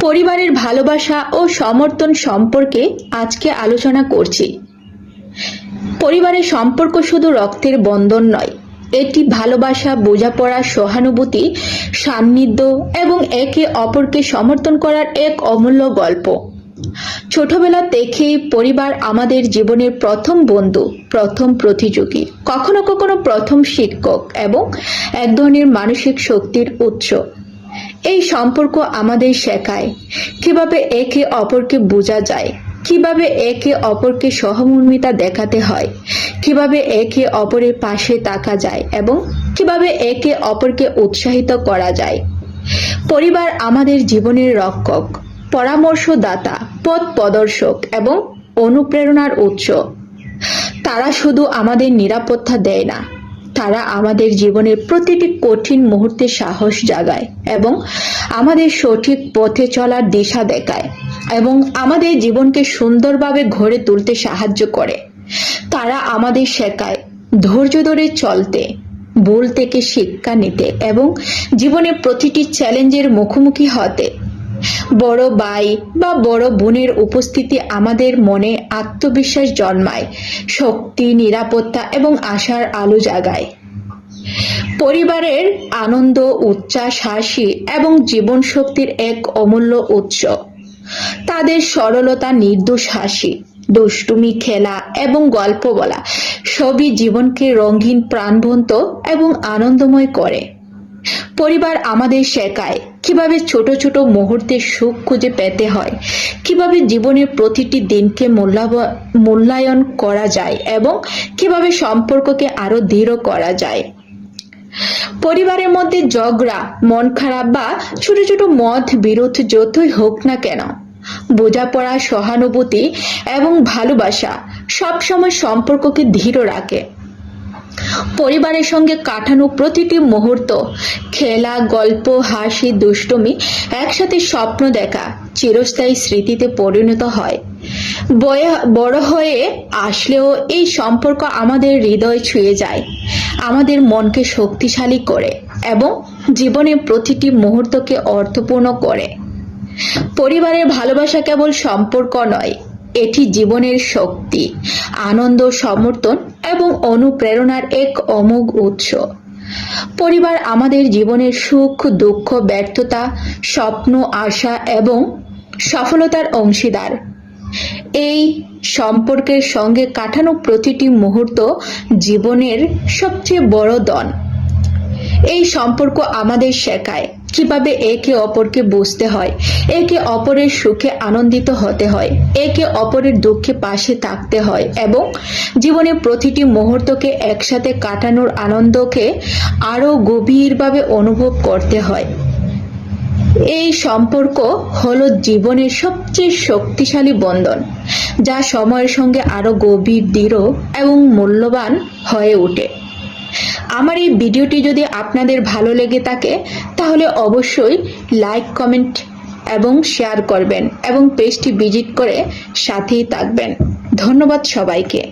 পরিবারের ভালোবাসা ও সমর্থন সম্পর্কে আজকে আলোচনা করছি। পরিবারের সম্পর্ক শুধু রক্তের বন্ধন নয়, এটি ভালোবাসা, বোঝাপড়া, সহানুভূতি, সান্নিধ্য এবং একে অপরকে সমর্থন করার এক অমূল্য গল্প। ছোটবেলা থেকেই পরিবার আমাদের জীবনের প্রথম বন্ধু, প্রথম প্রতিযোগী, কখনো কখনো প্রথম শিক্ষক এবং এক ধরনের মানসিক শক্তির উৎস। এই সম্পর্ক আমাদের শেখায় কিভাবে একে অপরকে বোঝা যায়, কিভাবে একে অপরকে সহমর্মিতা দেখাতে হয়, কিভাবে একে অপরের পাশে থাকা যায় এবং কিভাবে একে অপরকে উৎসাহিত করা যায়। পরিবার আমাদের জীবনের রক্ষক, পরামর্শদাতা, পথ প্রদর্শক এবং অনুপ্রেরণার উৎস। তারা শুধু আমাদের নিরাপত্তা দেয় না, তারা আমাদের জীবনের প্রতিটি কঠিন মুহূর্তে সাহস জাগায় এবং আমাদের সঠিক পথে চলার দিশা দেখায় এবং আমাদের জীবনকে সুন্দরভাবে গড়ে তুলতে সাহায্য করে। তারা আমাদের শেখায় ধৈর্য ধরে চলতে, ভুল থেকে শিক্ষা নিতে এবং জীবনের প্রতিটি চ্যালেঞ্জের মুখোমুখি হতে। বড় ভাই বা বড় বোনের উপস্থিতি আমাদের মনে আত্মবিশ্বাস জন্মায়, শক্তি, নিরাপত্তা এবং আশার আলো জাগায়। পরিবারের আনন্দ, উচ্ছ্বাস, হাসি এবং জীবন শক্তির এক অমূল্য উৎস। তাদের সরলতা, নির্দোষ হাসি, দুষ্টুমি, খেলা এবং গল্প বলা সবই জীবনকে রঙিন, প্রাণবন্ত এবং আনন্দময় করে। পরিবার আমাদের শেখায় কিভাবে ছোট ছোট মুহূর্তে সুখ খুঁজে পেতে হয়, কিভাবে জীবনের প্রতিটি দিনকে মূল্যায়ন করা যায় এবং কিভাবে সম্পর্ককে আরো দৃঢ় করা যায়। পরিবারের মধ্যে ঝগড়া, মন খারাপ বা ছোট ছোট মত বিরোধ যতই হোক না কেন, বোঝাপড়া, সহানুভূতি এবং ভালোবাসা সবসময় সম্পর্ককে দৃঢ় রাখে। পরিবারের সঙ্গে কাটানো প্রতিটি মুহূর্ত, খেলা, গল্প, হাসি, দুষ্টুমি, একসাথে স্বপ্ন দেখা চিরস্থায়ী স্মৃতিতে পরিণত হয়। বড় হয়ে আসলেও এই সম্পর্ক আমাদের হৃদয় ছুঁয়ে যায়, আমাদের মনকে শক্তিশালী করে এবং জীবনের প্রতিটি মুহূর্তকে অর্থপূর্ণ করে। পরিবারের ভালোবাসা কেবল সম্পর্ক নয়, এটি জীবনের শক্তি, আনন্দ, সমর্থন এবং অনুপ্রেরণার এক অমোঘ উৎস। পরিবার আমাদের জীবনের সুখ, দুঃখ, ব্যর্থতা, স্বপ্ন, আশা এবং সফলতার অংশীদার। এই সম্পর্কের সঙ্গে কাটানো প্রতিটি মুহূর্ত জীবনের সবচেয়ে বড় দান। এই সম্পর্ক আমাদের শেখায় কিভাবে একে অপরকে বুঝতে হয়, একে অপরের সুখে আনন্দিত হতে হয়, একে অপরের দুঃখে পাশে থাকতে হয় এবং জীবনের প্রতিটি মুহূর্তকে একসাথে কাটানোর আনন্দকে আরো গভীরভাবে অনুভব করতে হয়। এই সম্পর্ক হলো জীবনের সবচেয়ে শক্তিশালী বন্ধন, যা সময়ের সঙ্গে আরো গভীর, দৃঢ় এবং মূল্যবান হয়ে ওঠে। আমার এই ভিডিওটি যদি আপনাদের ভালো লেগে থাকে তাহলে অবশ্যই লাইক, কমেন্ট এবং শেয়ার করবেন এবং পেজটি ভিজিট করে সাথেই থাকবেন। ধন্যবাদ সবাইকে।